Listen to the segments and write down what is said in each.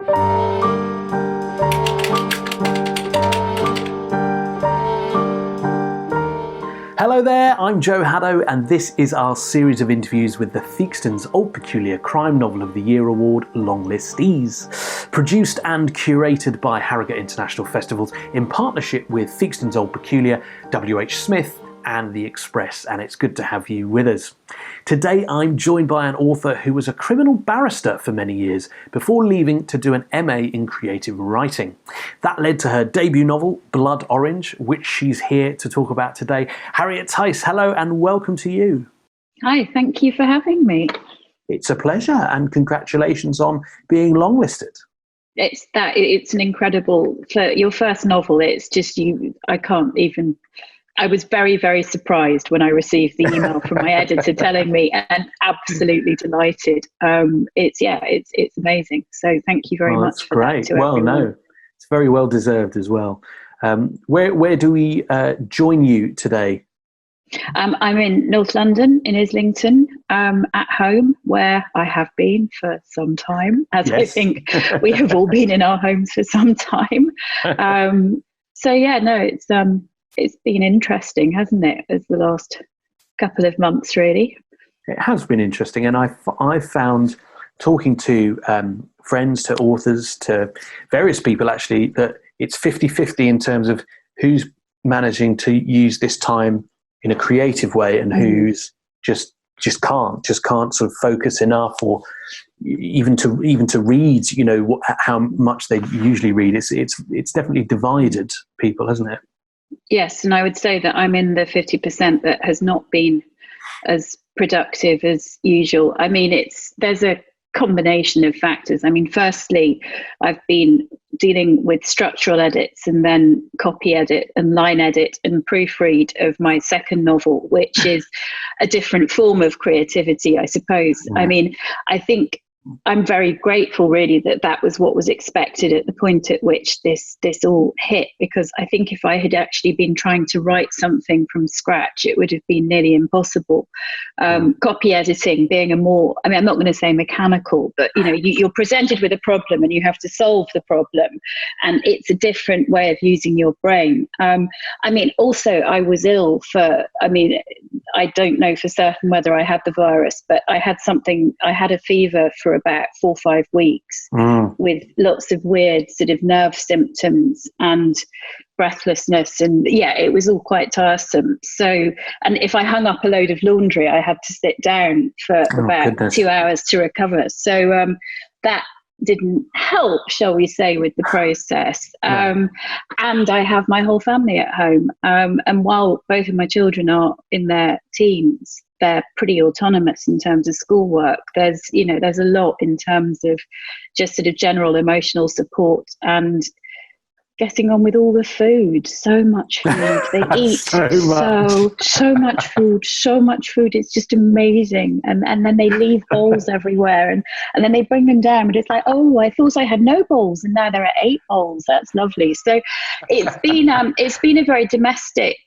Hello there, I'm Joe Haddow, and this is our series of interviews with the Theakston Old Peculier Crime Novel of the Year Award longlistees. Produced and curated by Harrogate International Festivals in partnership with Theakston Old Peculier, WHSmiths, and the Express, and it's good to have you with us. Today I'm joined by an author who was a criminal barrister for many years before leaving to do an MA in creative writing. That led to her debut novel, Blood Orange, which she's here to talk about today. Harriet Tyce, hello and welcome to you. Hi, thank you for having me. It's a pleasure, and congratulations on being longlisted. It's an incredible, for your first novel, it's just I was very, very surprised when I received the email from my editor telling me, and absolutely delighted. It's amazing. So thank you very much for great. that to everyone. No, it's very well deserved as well. Where do we join you today? I'm in North London, in Islington, at home, where I have been for some time, as yes. I think we have all been in our homes for some time. It's been interesting, hasn't it, as the last couple of months, really? It has been interesting, and I've found, talking to friends, to authors, to various people actually, that it's 50-50 in terms of who's managing to use this time in a creative way and who's just can't sort of focus enough, or even to read, how much they usually read. It's definitely divided people, hasn't it? Yes, and I would say that I'm in the 50% that has not been as productive as usual. I mean, there's a combination of factors. I mean, firstly, I've been dealing with structural edits and then copy edit and line edit and proofread of my second novel, which is a different form of creativity, I suppose. Yeah. I mean, I think I'm very grateful, really, that was what was expected at the point at which this all hit, because I think if I had actually been trying to write something from scratch, it would have been nearly impossible. Copy editing being I'm not going to say mechanical, but you're presented with a problem and you have to solve the problem, and it's a different way of using your brain. Also I was ill I don't know for certain whether I had the virus, but I had a fever for about 4 or 5 weeks with lots of weird sort of nerve symptoms and breathlessness, and it was all quite tiresome. So, and if I hung up a load of laundry, I had to sit down for about 2 hours to recover. So that didn't help, shall we say, with the process. And I have my whole family at home, and while both of my children are in their teens, they're pretty autonomous in terms of schoolwork. There's a lot in terms of just sort of general emotional support and getting on with all the food. So much food. They eat so much food. It's just amazing. And then they leave bowls everywhere, and then they bring them down, but it's like, oh, I thought I had no bowls and now there are 8 bowls. That's lovely. So it's been a very domestic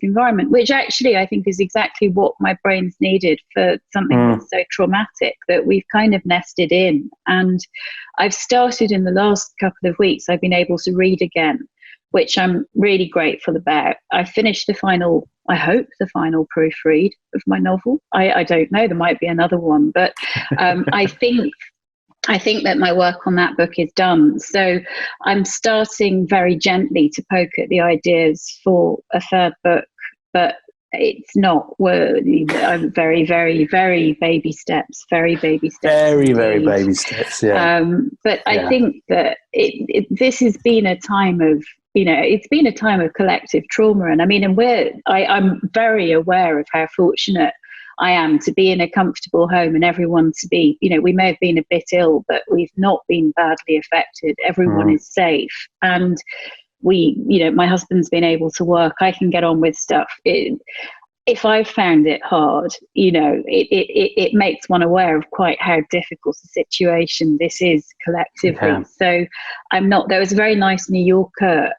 environment, which actually I think is exactly what my brain's needed for something that's so traumatic, that we've kind of nested in. And I've started in the last couple of weeks, I've been able to read again, which I'm really grateful about. I finished the final proofread of my novel. I don't know, there might be another one, but I think that my work on that book is done. So I'm starting very gently to poke at the ideas for a third book, but it's not worthy. I'm very, very, very baby steps. Very baby steps, yeah. But I think that this has been a time of, it's been a time of collective trauma. And I'm very aware of how fortunate I am to be in a comfortable home, and everyone to be, we may have been a bit ill, but we've not been badly affected. Everyone is safe. And my husband's been able to work. I can get on with stuff. If I've found it hard, it makes one aware of quite how difficult a situation this is collectively. Yeah. So there was a very nice New Yorker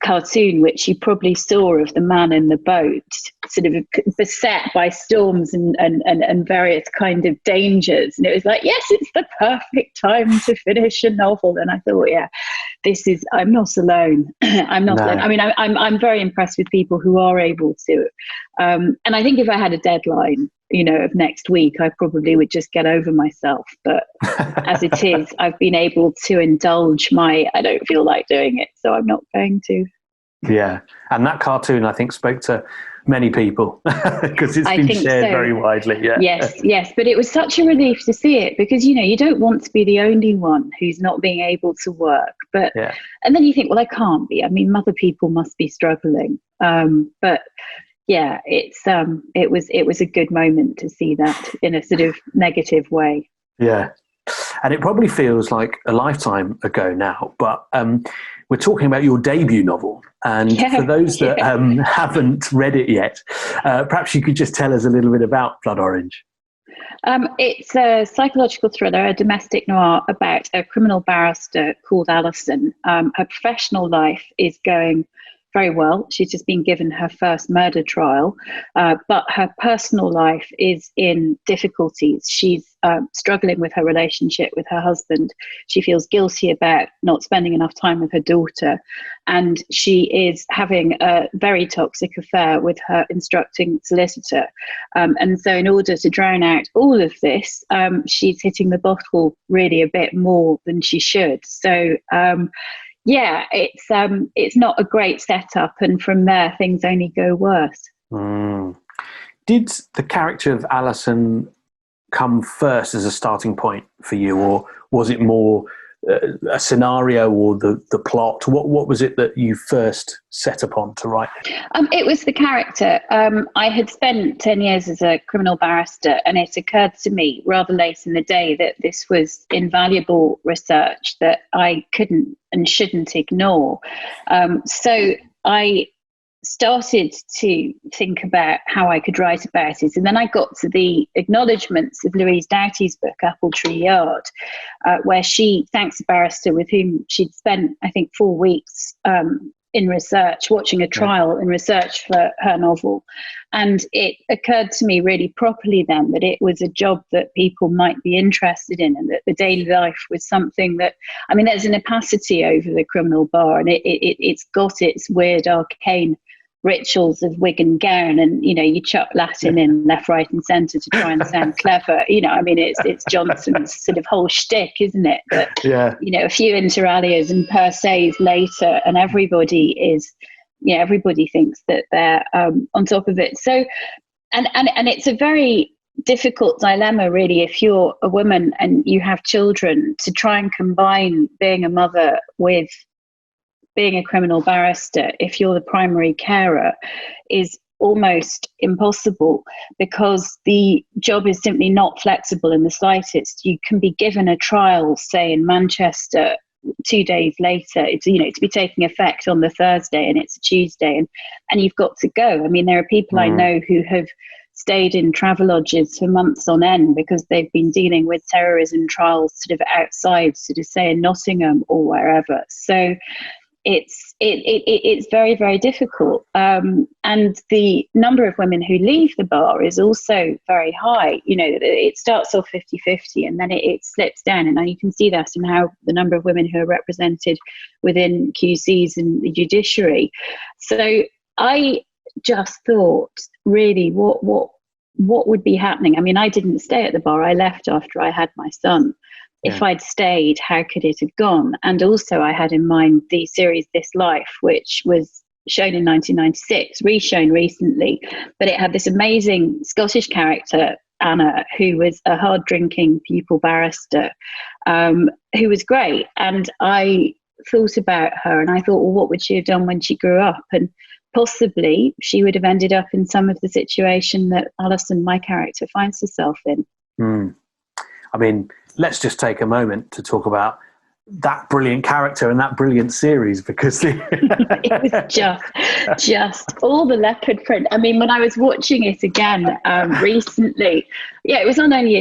cartoon, which you probably saw, of the man in the boat, sort of beset by storms and various kind of dangers. And it was like, yes, it's the perfect time to finish a novel. And I thought, yeah, I'm not alone. I'm not alone. I mean, I'm very impressed with people who are able to. And I think if I had a deadline, of next week, I probably would just get over myself. But as it is, I've been able to indulge I don't feel like doing it, so I'm not going to. Yeah. And that cartoon, I think, spoke to many people because it's been shared very widely. Yeah. Yes. But it was such a relief to see it because, you don't want to be the only one who's not being able to work. But and then you think, well, I can't be. I mean, other people must be struggling. But yeah, it was a good moment to see that in a sort of negative way. Yeah. And it probably feels like a lifetime ago now, but we're talking about your debut novel. And for those that haven't read it yet, perhaps you could just tell us a little bit about Blood Orange. It's a psychological thriller, a domestic noir about a criminal barrister called Alison. Her professional life is going very well. She's just been given her first murder trial, but her personal life is in difficulties. She's struggling with her relationship with her husband. She feels guilty about not spending enough time with her daughter, and she is having a very toxic affair with her instructing solicitor. And so in order to drown out all of this, she's hitting the bottle really a bit more than she should. So it's not a great setup, and from there things only go worse. Did the character of Alison come first as a starting point for you, or was it more a scenario or the plot? What was it that you first set upon to write? It was the character. I had spent 10 years as a criminal barrister, and it occurred to me rather late in the day that this was invaluable research that I couldn't and shouldn't ignore. So I started to think about how I could write about it. And then I got to the acknowledgements of Louise Doughty's book, Apple Tree Yard, where she thanks a barrister with whom she'd spent, I think, 4 weeks in research, watching a trial in research for her novel. And it occurred to me really properly then that it was a job that people might be interested in, and that the daily life was something that, I mean, there's an opacity over the criminal bar, and it's got its weird arcane rituals of wig and gown, and you chuck Latin in left, right, and centre to try and sound clever. I mean, it's Johnson's sort of whole shtick, isn't it? But a few inter alias and per se's later, and everybody thinks that they're on top of it. So, and it's a very difficult dilemma, really, if you're a woman and you have children, to try and combine being a mother with being a criminal barrister. If you're the primary carer, is almost impossible, because the job is simply not flexible in the slightest. You can be given a trial, say in Manchester, 2 days later, it's to be taking effect on the Thursday, and it's a Tuesday, and you've got to go. I mean, there are people I know who have stayed in travelodges for months on end because they've been dealing with terrorism trials sort of outside, sort of say in Nottingham or wherever. So it's very, very difficult. And the number of women who leave the bar is also very high. It starts off 50-50 and then it slips down. And you can see that in how the number of women who are represented within QCs and the judiciary. So I just thought, really, what would be happening? I mean, I didn't stay at the bar. I left after I had my son. If I'd stayed, how could it have gone? And also I had in mind the series This Life, which was shown in 1996, re-shown recently, but it had this amazing Scottish character, Anna, who was a hard-drinking pupil barrister, who was great. And I thought about her and I thought, well, what would she have done when she grew up? And possibly she would have ended up in some of the situation that Alison, my character, finds herself in. I mean, let's just take a moment to talk about that brilliant character and that brilliant series, because it was just all the leopard print. I mean, when I was watching it again recently, it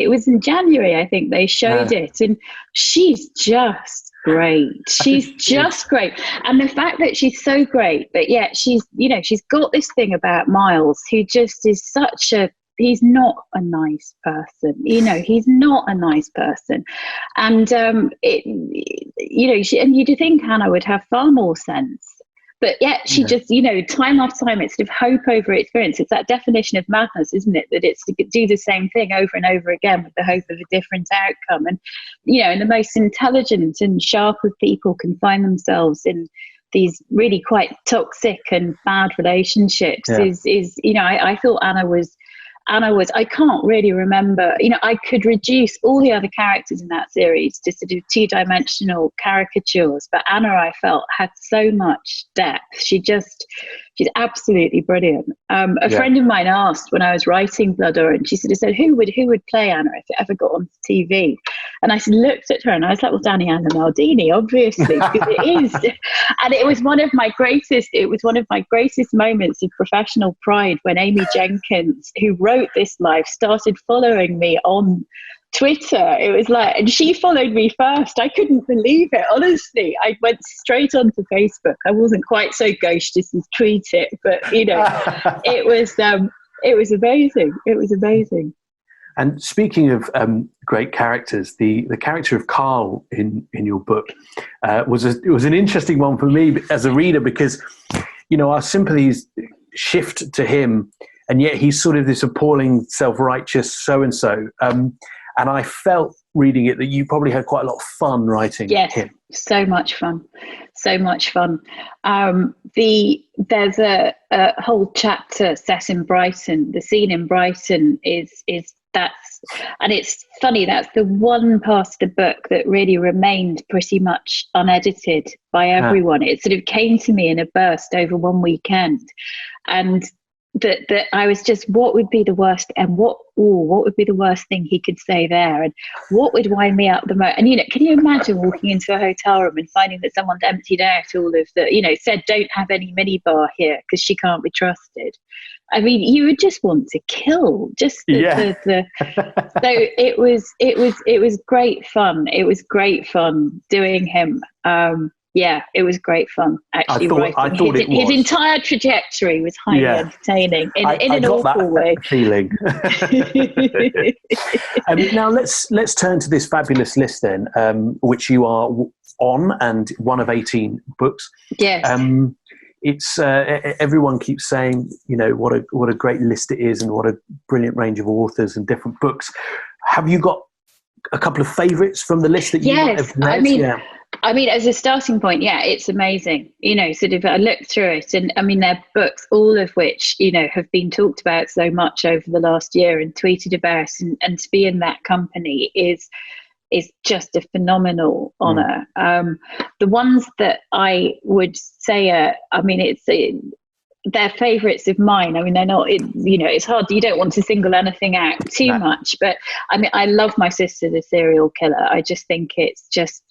was in January, I think they showed it, and she's just great. She's just great. And the fact that she's so great, but yet she's got this thing about Miles, who just is he's not a nice person. He's not a nice person. And, and you'd think Hannah would have far more sense. But yet she just, time after time, it's sort of hope over experience. It's that definition of madness, isn't it? That it's to do the same thing over and over again with the hope of a different outcome. And, and the most intelligent and sharp of people can find themselves in these really quite toxic and bad relationships. I thought Anna was, I can't really remember, I could reduce all the other characters in that series to sort of two-dimensional caricatures, but Anna, I felt, had so much depth. She's absolutely brilliant. A friend of mine asked when I was writing Blood Orange, she sort of said, who would play Anna if it ever got onto TV? And I looked at her and I was like, well, Diana Nardini, obviously, because it is. And it was one of my greatest moments of professional pride when Amy Jenkins, who wrote this life, started following me on Twitter. It was like, and she followed me first. I couldn't believe it, honestly. I went straight onto Facebook. I wasn't quite so gauche as to tweet it, but it was amazing. It was amazing. And speaking of great characters, the character of Carl in your book was an interesting one for me as a reader, because our sympathies shift to him, and yet he's sort of this appalling, self-righteous so-and-so. And I felt reading it that you probably had quite a lot of fun writing him. So much fun. There's a whole chapter set in Brighton. The scene in Brighton and it's funny, that's the one part of the book that really remained pretty much unedited by everyone. It sort of came to me in a burst over one weekend, and that I was just, what would be the worst, and what would be the worst thing he could say there, and what would wind me up the most? And can you imagine walking into a hotel room and finding that someone's emptied out all of the, said don't have any minibar here because she can't be trusted. I mean, you would just want to kill. So it was great fun. It was great fun doing him. It was great fun, actually. I thought his entire trajectory was highly entertaining in an awful way. Feeling. Now let's turn to this fabulous list then, which you are on, and one of 18 books. Yes. It's everyone keeps saying, what a great list it is, and what a brilliant range of authors and different books. Have you got a couple of favourites from the list that you might have read? I mean, as a starting point, it's amazing. Sort of, I looked through it, and I mean, they're books, all of which, have been talked about so much over the last year and tweeted about, and to be in that company is just a phenomenal honour. The ones that I would say they're favourites of mine. I mean, they're not, it's hard. You don't want to single anything out too much, but I mean, I love My Sister the Serial Killer. I just think it's just,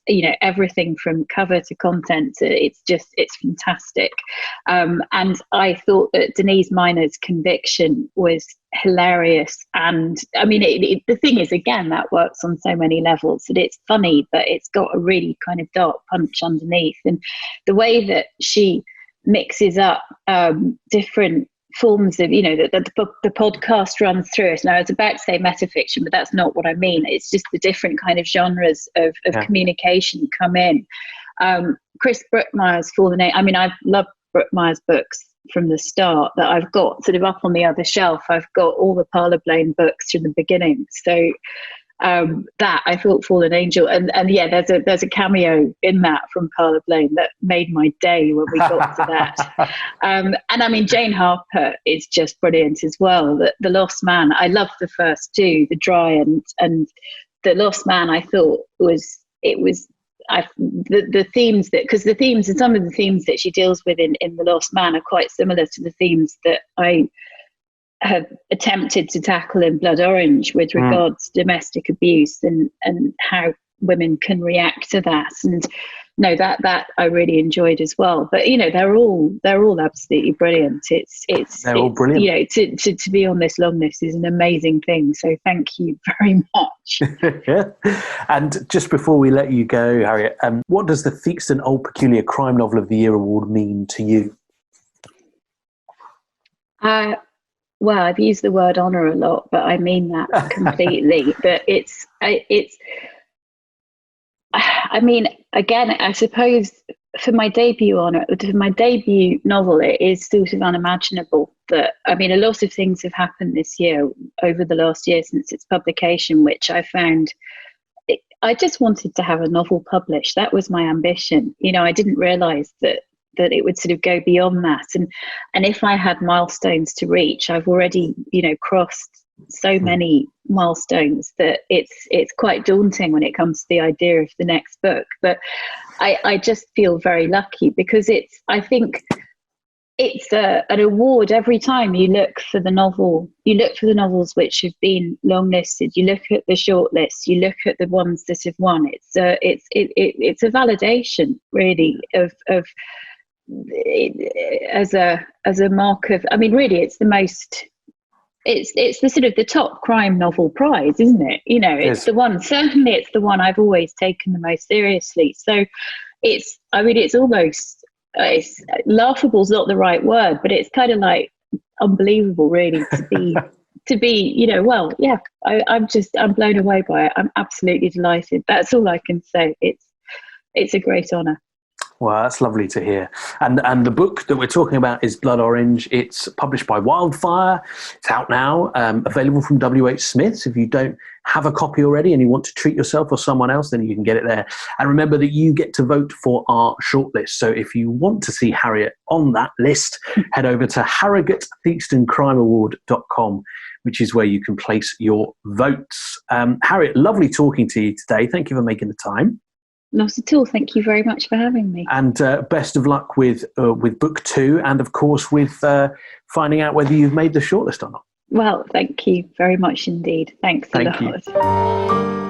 everything from cover to content, it's fantastic. And I thought that Denise Minor's Conviction was hilarious. And I mean, the thing is, again, that works on so many levels, that it's funny, but it's got a really kind of dark punch underneath. And the way that she mixes up different forms of, the podcast runs through it. Now, I was about to say metafiction, but that's not what I mean. It's just the different kind of genres of communication come in. Chris Brookmyre's Fallen Angel. I mean, I've loved Brookmyre's books from the start, that I've got sort of up on the other shelf. I've got all the Parlour Blaine books from the beginning. So that I thought Fallen Angel, and there's a cameo in that from Parlour Blaine that made my day when we got to that. And I mean, Jane Harper is just brilliant as well. The Lost Man, I loved the first two, The Dry and The Lost Man. I thought the themes that, because the themes and some of the themes that she deals with in The Lost Man are quite similar to the themes that I have attempted to tackle in Blood Orange with regards to domestic abuse and how women can react to that. And no, that I really enjoyed as well. But they're all absolutely brilliant. They're all brilliant. To be on this long list is an amazing thing. So thank you very much. Yeah. And just before we let you go, Harriet, what does the Theakston Old Peculier Crime Novel of the Year award mean to you? Well, I've used the word honour a lot, but I mean that completely. But I mean, again, I suppose for my debut novel, it is sort of unimaginable that, I mean, a lot of things have happened this year, over the last year since its publication, which I found, I just wanted to have a novel published. That was my ambition. I didn't realise that it would sort of go beyond that. And if I had milestones to reach, I've already, crossed so many milestones that it's quite daunting when it comes to the idea of the next book. But I just feel very lucky, because I think it's an award every time you look for the novel. You look for the novels which have been longlisted. You look at the shortlist. You look at the ones that have won. It's a validation, really, of as a mark of. I mean, really, it's the most. It's the sort of the top crime novel prize, isn't it? It's the one. Certainly, it's the one I've always taken the most seriously. So, it's almost. It's laughable's not the right word, but it's kind of like unbelievable, really, to be. Well, yeah. I'm blown away by it. I'm absolutely delighted. That's all I can say. It's a great honour. Well, that's lovely to hear. And the book that we're talking about is Blood Orange. It's published by Wildfire. It's out now, available from WHSmiths. If you don't have a copy already and you want to treat yourself or someone else, then you can get it there. And remember that you get to vote for our shortlist. So if you want to see Harriet on that list, head over to harrogatetheakstoncrimeaward.com, which is where you can place your votes. Harriet, lovely talking to you today. Thank you for making the time. Not at all. Thank you very much for having me. And best of luck with book 2, and of course with finding out whether you've made the shortlist or not. Well, thank you very much indeed. Thanks a lot.